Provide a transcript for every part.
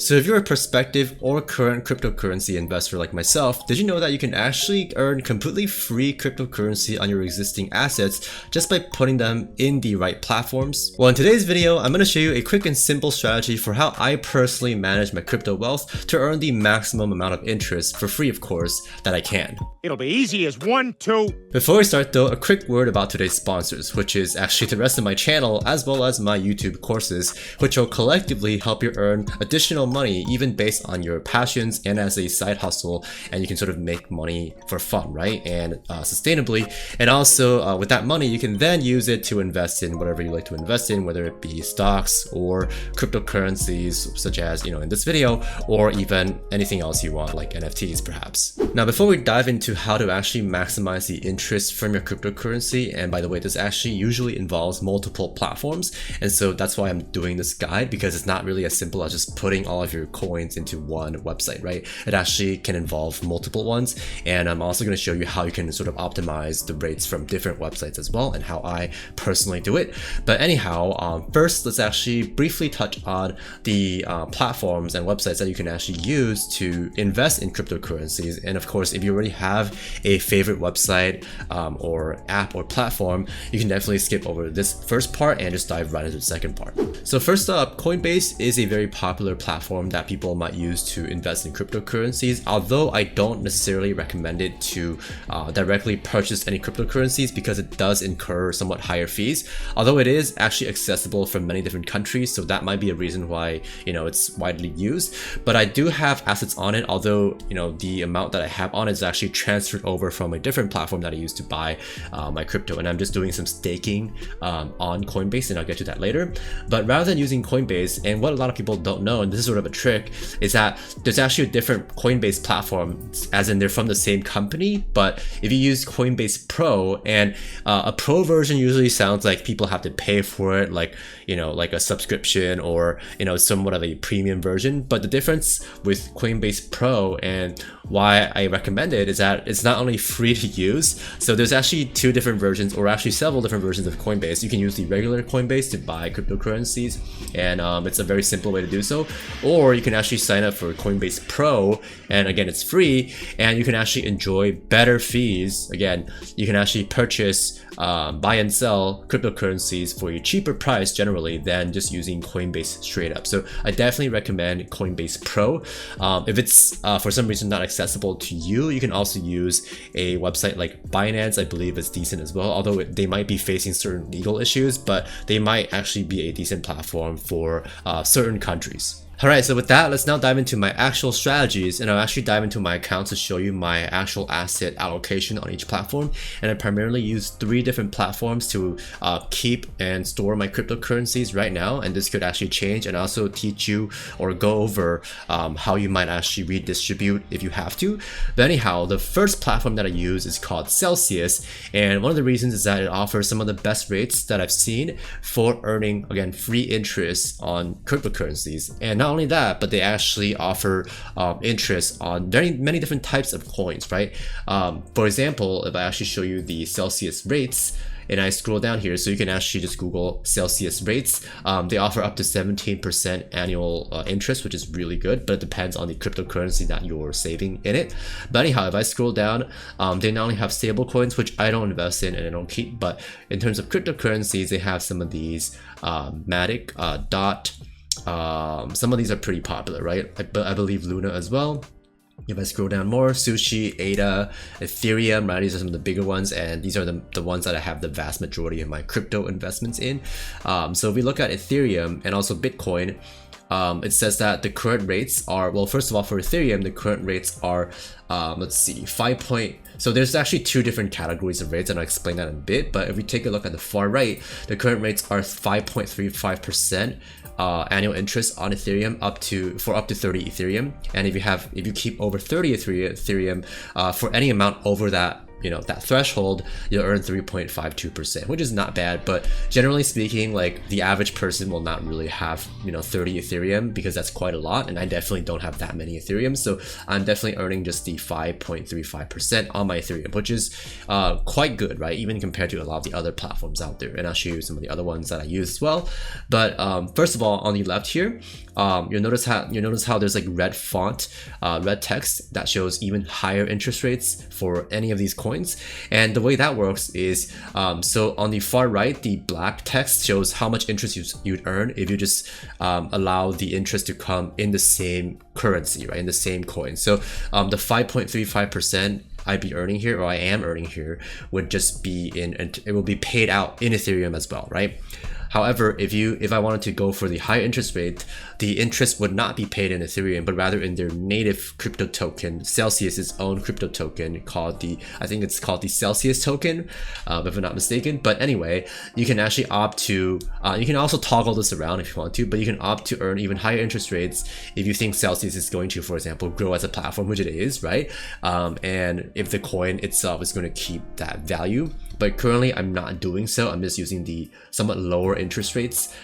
So if you're a prospective or current cryptocurrency investor like myself, did you know that you can actually earn completely free cryptocurrency on your existing assets just by putting them in the right platforms? Well, in today's video, I'm going to show you a quick and simple strategy for how I personally manage my crypto wealth to earn the maximum amount of interest, for free of course, that I can. It'll be easy as 1, 2. Before we start though, a quick word about today's sponsors, which is actually the rest of my channel as well as my YouTube courses, which will collectively help you earn additional money even based on your passions and as a side hustle, and you can sort of make money for fun, right? And sustainably. And also with that money, you can then use it to invest in whatever you like to invest in, whether it be stocks or cryptocurrencies such as, in this video, or even anything else you want like NFTs perhaps. Now before we dive into how to actually maximize the interest from your cryptocurrency, and by the way, this actually usually involves multiple platforms, and so that's why I'm doing this guide, because it's not really as simple as just putting all of your coins into one website, right? It actually can involve multiple ones, and I'm also going to show you how you can sort of optimize the rates from different websites as well, and how I personally do it. But anyhow, first let's actually briefly touch on the platforms and websites that you can actually use to invest in cryptocurrencies. And of course, if you already have a favorite website or app or platform, you can definitely skip over this first part and just dive right into the second part. So first up, Coinbase is a very popular platform that people might use to invest in cryptocurrencies, although I don't necessarily recommend it to directly purchase any cryptocurrencies because it does incur somewhat higher fees, although it is actually accessible from many different countries, so that might be a reason why it's widely used. But I do have assets on it, although the amount that I have on it is actually transferred over from a different platform that I used to buy my crypto, and I'm just doing some staking on Coinbase, and I'll get to that later. But rather than using Coinbase, and what a lot of people don't know, and this is sort of a trick, is that there's actually a different Coinbase platform, as in they're from the same company. But if you use Coinbase Pro, and a Pro version usually sounds like people have to pay for it, like like a subscription or somewhat of a premium version. But the difference with Coinbase Pro and why I recommend it is that it's not only free to use. So there's actually two different versions, or actually several different versions of Coinbase. You can use the regular Coinbase to buy cryptocurrencies, and it's a very simple way to do so. Or you can actually sign up for Coinbase Pro, and again, it's free, and you can actually enjoy better fees. Again, you can actually purchase, buy and sell cryptocurrencies for a cheaper price generally than just using Coinbase straight up. So I definitely recommend Coinbase Pro. If it's for some reason not accessible to you, you can also use a website like Binance. I believe it's decent as well, although they might be facing certain legal issues, but they might actually be a decent platform for certain countries. Alright, so with that, let's now dive into my actual strategies, and I'll actually dive into my account to show you my actual asset allocation on each platform. And I primarily use 3 different platforms to keep and store my cryptocurrencies right now, and this could actually change, and also teach you or go over how you might actually redistribute if you have to. But anyhow, the first platform that I use is called Celsius, and one of the reasons is that it offers some of the best rates that I've seen for earning, again, free interest on cryptocurrencies. And not only that, but they actually offer interest on many different types of coins, right? For example, if I actually show you the Celsius rates, and I scroll down here, so you can actually just Google Celsius rates. They offer up to 17% annual interest, which is really good, but it depends on the cryptocurrency that you're saving in it. But anyhow, if I scroll down, they not only have stable coins, which I don't invest in and I don't keep, but in terms of cryptocurrencies, they have some of these Matic, DOT. Some of these are pretty popular, right? I believe Luna as well. If I scroll down more, Sushi, ADA, Ethereum, right? These are some of the bigger ones, and these are the ones that I have the vast majority of my crypto investments in. So if we look at Ethereum and also Bitcoin, it says that the current rates are, well, first of all, for Ethereum, the current rates are, let's see, so there's actually 2 different categories of rates, and I'll explain that in a bit. But if we take a look at the far right, the current rates are 5.35% annual interest on Ethereum for up to 30 Ethereum. And if you keep over 30 Ethereum for any amount over that that threshold, you'll earn 3.52%, which is not bad. But generally speaking, like the average person will not really have 30 Ethereum, because that's quite a lot, and I definitely don't have that many Ethereum. So I'm definitely earning just the 5.35% on my Ethereum, which is quite good, right? Even compared to a lot of the other platforms out there. And I'll show you some of the other ones that I use as well. But first of all, on the left here, you'll notice how there's like red font, red text that shows even higher interest rates for any of these coins. And the way that works is, so on the far right, the black text shows how much interest you'd earn if you just allow the interest to come in the same currency, right, in the same coin. So the 5.35% I'd be earning here, or I am earning here, would just be it will be paid out in Ethereum as well, right? However, if I wanted to go for the higher interest rate, the interest would not be paid in Ethereum, but rather in their native crypto token, Celsius's own crypto token called I think it's called the Celsius token, if I'm not mistaken. But anyway, you can actually opt to, you can also toggle this around if you want to, but you can opt to earn even higher interest rates if you think Celsius is going to, for example, grow as a platform, which it is, right? And if the coin itself is going to keep that value. But currently I'm not doing so. I'm just using the somewhat lower interest rates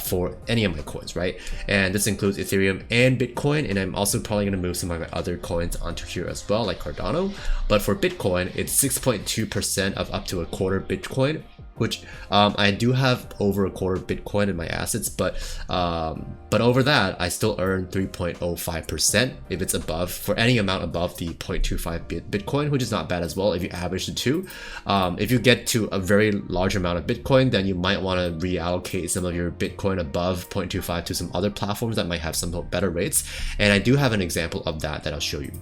for any of my coins, right? And this includes Ethereum and Bitcoin, and I'm also probably going to move some of my other coins onto here as well, like Cardano. But for Bitcoin, it's 6.2% of up to a quarter Bitcoin, which I do have over a quarter Bitcoin in my assets, but over that I still earn 3.05% if it's above, for any amount above the 0.25 Bitcoin, which is not bad as well if you average the two. If you get to a very large amount of Bitcoin, then you might want to reallocate some of your Bitcoin above 0.25 to some other platforms that might have some better rates. And I do have an example of that I'll show you.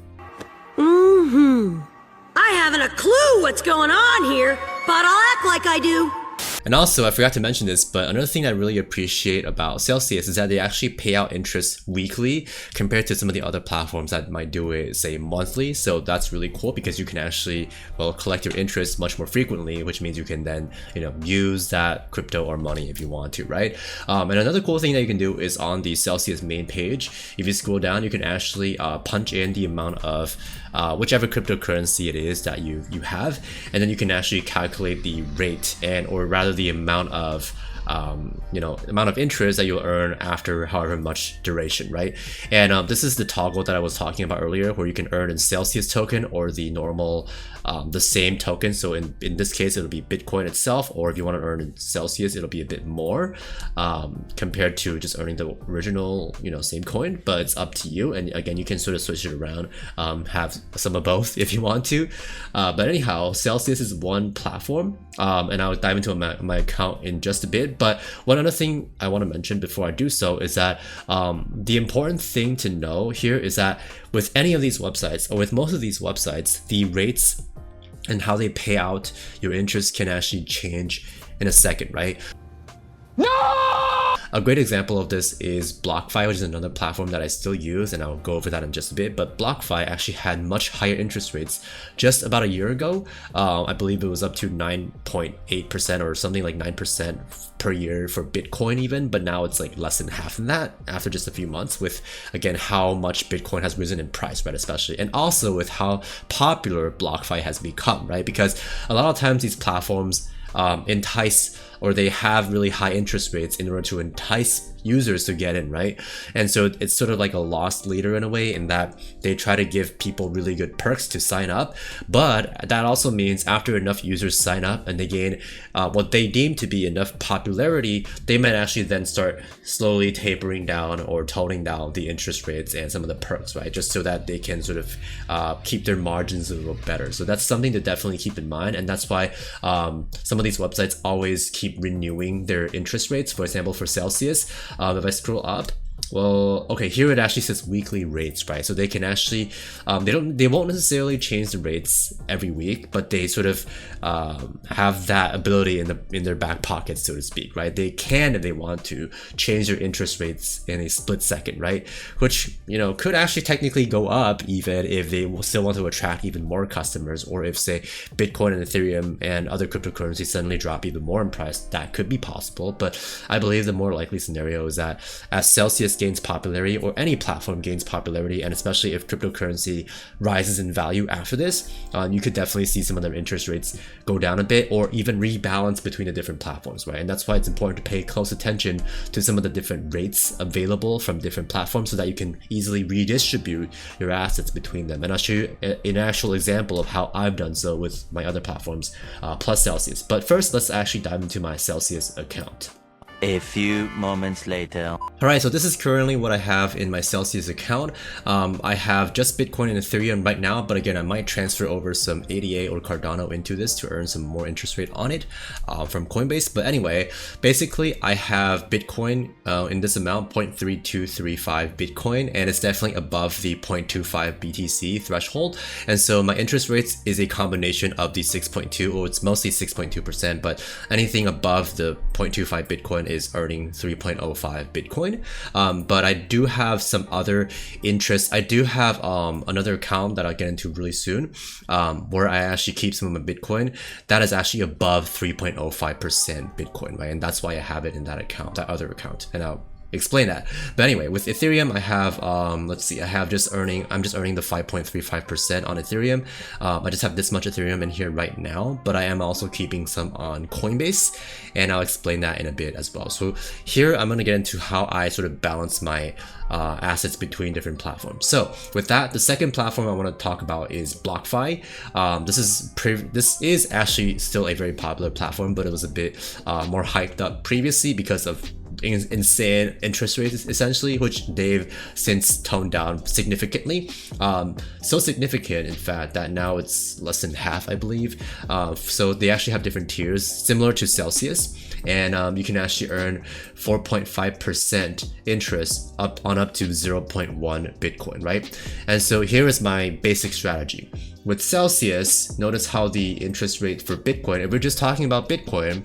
I haven't a clue what's going on here, but I'll act like I do. And also, I forgot to mention this, but another thing I really appreciate about Celsius is that they actually pay out interest weekly compared to some of the other platforms that might do it, say, monthly. So that's really cool, because you can actually, well, collect your interest much more frequently, which means you can then, use that crypto or money if you want to, right? And another cool thing that you can do is on the Celsius main page, if you scroll down, you can actually punch in the amount of whichever cryptocurrency it is that you have, and then you can actually calculate the rate, or rather the amount of interest that you'll earn after however much duration, right? And this is the toggle that I was talking about earlier, where you can earn in Celsius token or the normal, the same token. So in this case, it'll be Bitcoin itself, or if you want to earn in Celsius, it'll be a bit more compared to just earning the original, same coin. But it's up to you. And again, you can sort of switch it around, have some of both if you want to. But anyhow, Celsius is one platform, and I'll dive into my account in just a bit. But one other thing I want to mention before I do so is that the important thing to know here is that with any of these websites, or with most of these websites, the rates and how they pay out your interest can actually change in a second, right? No! A great example of this is BlockFi, which is another platform that I still use, and I'll go over that in just a bit. But BlockFi actually had much higher interest rates just about a year ago. I believe it was up to 9.8% or something like 9% per year for Bitcoin even, but now it's like less than half of that after just a few months, with, again, how much Bitcoin has risen in price, right, especially, and also with how popular BlockFi has become, right? Because a lot of times these platforms entice, or they have really high interest rates in order to entice users to get in, right? And so it's sort of like a lost leader in a way, in that they try to give people really good perks to sign up, but that also means after enough users sign up and they gain what they deem to be enough popularity, they might actually then start slowly tapering down or toning down the interest rates and some of the perks, right? Just so that they can sort of keep their margins a little better. So that's something to definitely keep in mind, and that's why some of these websites always keep renewing their interest rates. For example, for Celsius, if I scroll up, well, okay, here it actually says weekly rates, right? So they can actually, they won't necessarily change the rates every week, but they sort of have that ability in their back pocket, so to speak, right? They can, if they want to, change their interest rates in a split second, right? Which, could actually technically go up even if they still want to attract even more customers, or if, say, Bitcoin and Ethereum and other cryptocurrencies suddenly drop even more in price. That could be possible, but I believe the more likely scenario is that as Celsius Celsius gains popularity, or any platform gains popularity, and especially if cryptocurrency rises in value after this, you could definitely see some of their interest rates go down a bit, or even rebalance between the different platforms, right? And that's why it's important to pay close attention to some of the different rates available from different platforms so that you can easily redistribute your assets between them. And I'll show you an actual example of how I've done so with my other platforms plus Celsius. But first, let's actually dive into my Celsius account. A few moments later. Alright, so this is currently what I have in my Celsius account. I have just Bitcoin and Ethereum right now, but again, I might transfer over some ADA or Cardano into this to earn some more interest rate on it from Coinbase. But anyway, basically I have Bitcoin in this amount, 0.3235 Bitcoin, and it's definitely above the 0.25 BTC threshold. And so my interest rates is a combination of the 6.2, or it's mostly 6.2%, but anything above the 0.25 Bitcoin is earning 3.05 Bitcoin. But I do have some other interests. I do have another account that I'll get into really soon, where I actually keep some of my Bitcoin that is actually above 3.05% Bitcoin, right? And that's why I have it in that account, that other account, and I'll explain that. But anyway, with Ethereum, I have let's see, I'm just earning the 5.35% on Ethereum. I just have this much Ethereum in here right now, but I am also keeping some on Coinbase, and I'll explain that in a bit as well. So here I'm going to get into how I sort of balance my assets between different platforms. So with that, the second platform I want to talk about is BlockFi. This is actually still a very popular platform, but it was a bit more hyped up previously because of insane interest rates, essentially, which they've since toned down significantly. So significant, in fact, that now it's less than half, I believe. So they actually have different tiers, similar to Celsius, and you can actually earn 4.5% interest up to 0.1 Bitcoin, right? And so here is my basic strategy. With Celsius, notice how the interest rate for Bitcoin, if we're just talking about Bitcoin,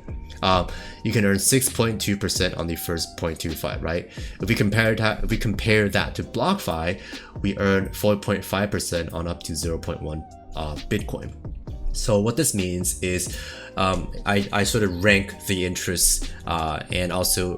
you can earn 6.2% on the first 0.25, right? If we compare that to BlockFi, we earn 4.5% on up to 0.1 Bitcoin. So what this means is I sort of rank the interests and also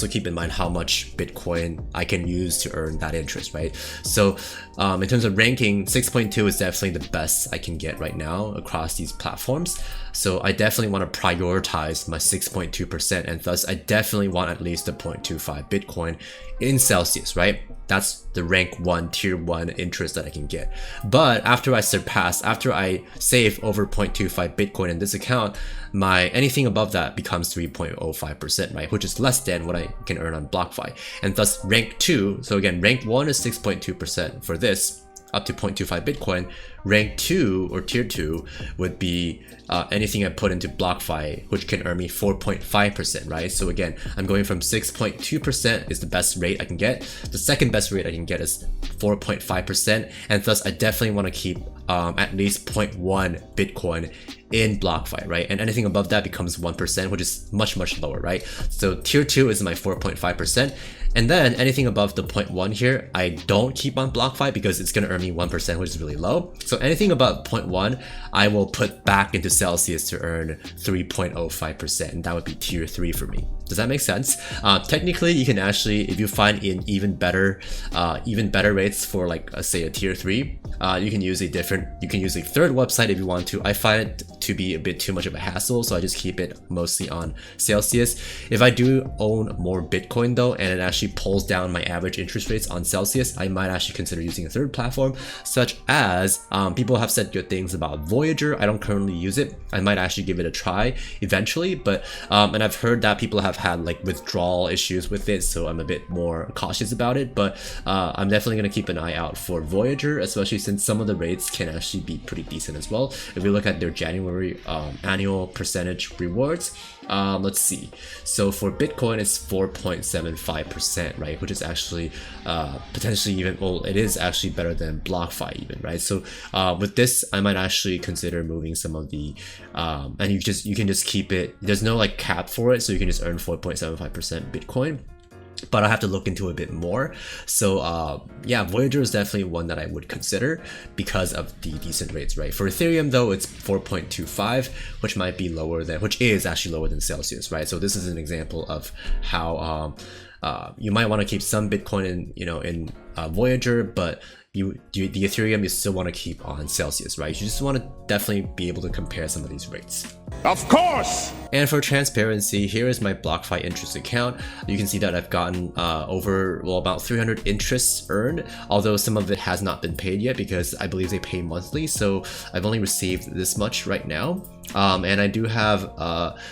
keep in mind how much Bitcoin I can use to earn that interest, right? So in terms of ranking, 6.2 is definitely the best I can get right now across these platforms. So I definitely want to prioritize my 6.2%, and thus I definitely want at least the 0.25 Bitcoin in Celsius, right? That's the rank 1, tier 1 interest that I can get. But after I save over 0.25 Bitcoin in this account, anything above that becomes 3.05%, right? Which is less than what I can earn on BlockFi. And thus rank 2, so again, rank 1 is 6.2% for this, up to 0.25 Bitcoin. Rank 2 or tier 2 would be anything I put into BlockFi, which can earn me 4.5%, right? So again, I'm going from 6.2% is the best rate I can get. The second best rate I can get is 4.5%, and thus I definitely want to keep at least 0.1 Bitcoin in BlockFi, right? And anything above that becomes 1%, which is much lower, right? So tier 2 is my 4.5%. And then anything above the 0.1 here, I don't keep on BlockFi because it's going to earn me 1%, which is really low. So anything above 0.1, I will put back into Celsius to earn 3.05%, and that would be tier 3 for me. Does that make sense? Technically, you can actually, if you find in even better rates for like say a tier 3, you can use a third website if you want to. I find it to be a bit too much of a hassle, so I just keep it mostly on Celsius. If I do own more Bitcoin though, and it actually pulls down my average interest rates on Celsius, I might actually consider using a third platform, such as people have said good things about Voyager. I don't currently use it. I might actually give it a try eventually, but and I've heard that people have had like withdrawal issues with it, so I'm a bit more cautious about it. But I'm definitely going to keep an eye out for Voyager, especially since some of the rates can actually be pretty decent as well. If we look at their January annual percentage rewards, let's see. So for Bitcoin, it's 4.75%, right? Which is actually potentially even, well, it is actually better than BlockFi even, right? So with this, I might actually consider moving some of the, and you can just keep it. There's no like cap for it, so you can just earn 4.75% Bitcoin. But I have to look into it a bit more. So yeah, Voyager is definitely one that I would consider because of the decent rates, right? For Ethereum though, it's 4.25, which is actually lower than Celsius, right? So this is an example of how you might want to keep some Bitcoin in, in Voyager, but the Ethereum you still want to keep on Celsius, right? You just want to definitely be able to compare some of these rates. Of course! And for transparency, here is my BlockFi interest account. You can see that I've gotten about 300 interests earned, although some of it has not been paid yet because I believe they pay monthly, so I've only received this much right now. And I do have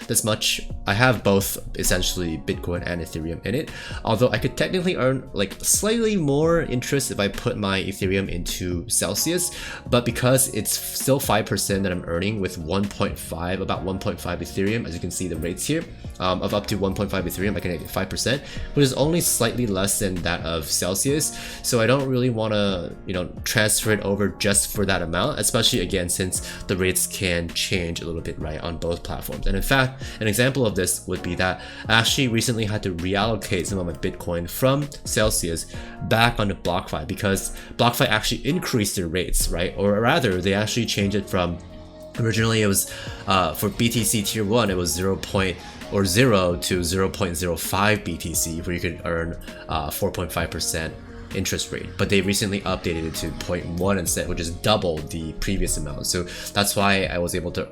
this much. I have both essentially Bitcoin and Ethereum in it, although I could technically earn like slightly more interest if I put my Ethereum into Celsius, but because it's still 5% that I'm earning with about 1.5 Ethereum, as you can see the rates here, of up to 1.5 Ethereum, I can get 5%, which is only slightly less than that of Celsius. So I don't really want to, transfer it over just for that amount, especially again, since the rates can change a little bit, right, on both platforms. And in fact, an example of this would be that I actually recently had to reallocate some of my Bitcoin from Celsius back onto BlockFi because BlockFi actually increased their rates, right? Or rather, they actually changed it from, originally it was for BTC tier 1, it was 0 to 0.05 BTC, where you could earn 4.5% interest rate, but they recently updated it to 0.1 instead, which is double the previous amount. So that's why I was able to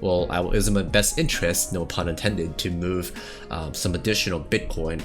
it was in my best interest, no pun intended, to move some additional Bitcoin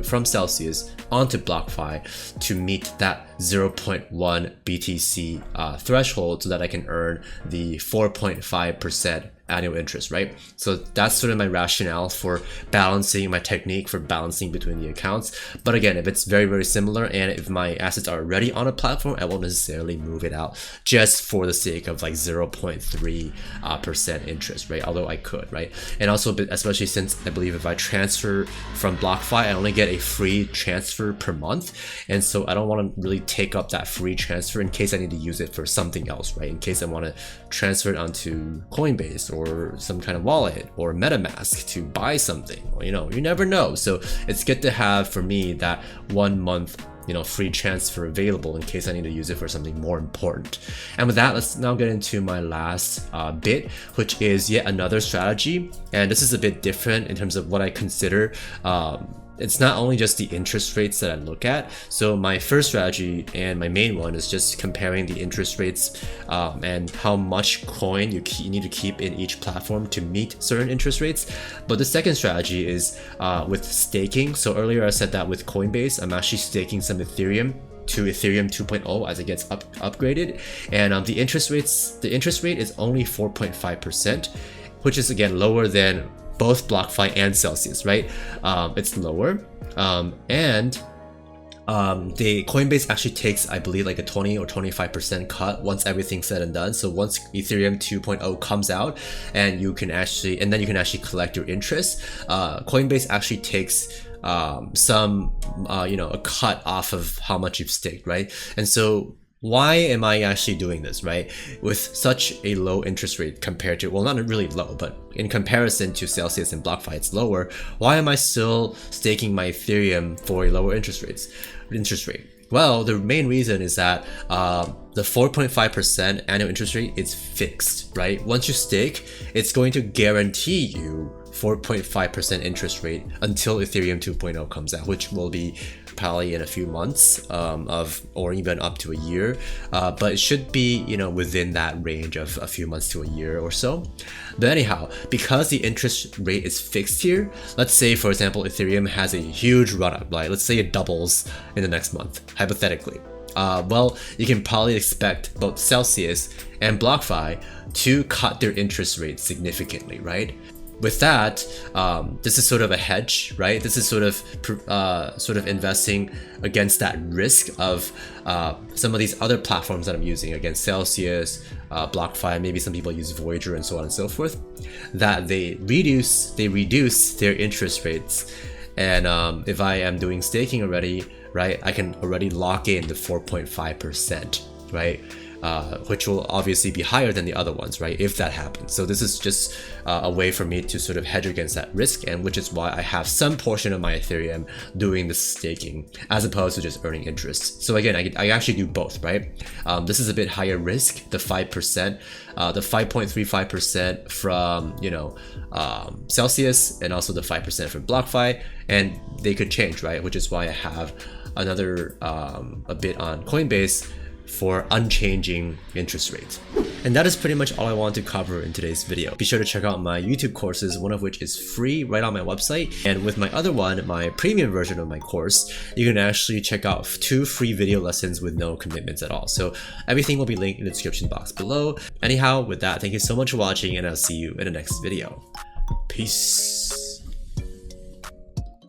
from Celsius onto BlockFi to meet that 0.1 BTC threshold so that I can earn the 4.5% annual interest, right? So that's sort of my rationale for balancing, my technique for balancing between the accounts. But again, if it's very, very similar and if my assets are already on a platform, I won't necessarily move it out just for the sake of like 0.3% interest, right? Although I could, right? And also, especially since I believe if I transfer from BlockFi, I only get a free transfer per month. And so I don't want to really take up that free transfer in case I need to use it for something else, right? In case I want to transfer it onto Coinbase or some kind of wallet or MetaMask to buy something. You never know. So it's good to have, for me, that 1 month free transfer available in case I need to use it for something more important. And with that, let's now get into my last bit, which is yet another strategy. And this is a bit different in terms of what I consider. It's not only just the interest rates that I look at. So my first strategy and my main one is just comparing the interest rates and how much coin you need to keep in each platform to meet certain interest rates. But the second strategy is with staking. So earlier I said that with Coinbase, I'm actually staking some Ethereum to Ethereum 2.0 as it gets upgraded. And the interest rate is only 4.5%, which is again lower than both BlockFi and Celsius, right? It's lower. The Coinbase actually takes, I believe, like a 20 or 25% cut once everything's said and done. So once Ethereum 2.0 comes out and then you can actually collect your interest, Coinbase actually takes a cut off of how much you've staked, right? And so why am I actually doing this, right? With such a low interest rate compared to, well, not really low, but in comparison to Celsius and BlockFi, it's lower. Why am I still staking my Ethereum for a lower interest rate? Well, the main reason is that the 4.5% annual interest rate is fixed, right? Once you stake, it's going to guarantee you 4.5% interest rate until Ethereum 2.0 comes out, which will be probably in a few months or even up to a year, but it should be within that range of a few months to a year or so. But anyhow, because the interest rate is fixed here, let's say for example Ethereum has a huge run up, like let's say it doubles in the next month, hypothetically. Well, you can probably expect both Celsius and BlockFi to cut their interest rate significantly, right? With that, this is sort of a hedge, right? This is sort of investing against that risk of some of these other platforms that I'm using, against Celsius, BlockFi, maybe some people use Voyager and so on and so forth, that they reduce their interest rates. And if I am doing staking already, right, I can already lock in the 4.5%, right? which will obviously be higher than the other ones, right? If that happens. So this is just a way for me to sort of hedge against that risk, and which is why I have some portion of my Ethereum doing the staking as opposed to just earning interest. So again, I actually do both, right? This is a bit higher risk, the 5%, the 5.35% from, you know, Celsius, and also the 5% from BlockFi, and they could change, right? Which is why I have another a bit on Coinbase for unchanging interest rates. And that is pretty much all I want to cover in today's video. Be sure to check out my YouTube courses, one of which is free right on my website. And with my other one, my premium version of my course, you can actually check out 2 free video lessons with no commitments at all. So everything will be linked in the description box below. Anyhow, with that, thank you so much for watching, and I'll see you in the next video. Peace.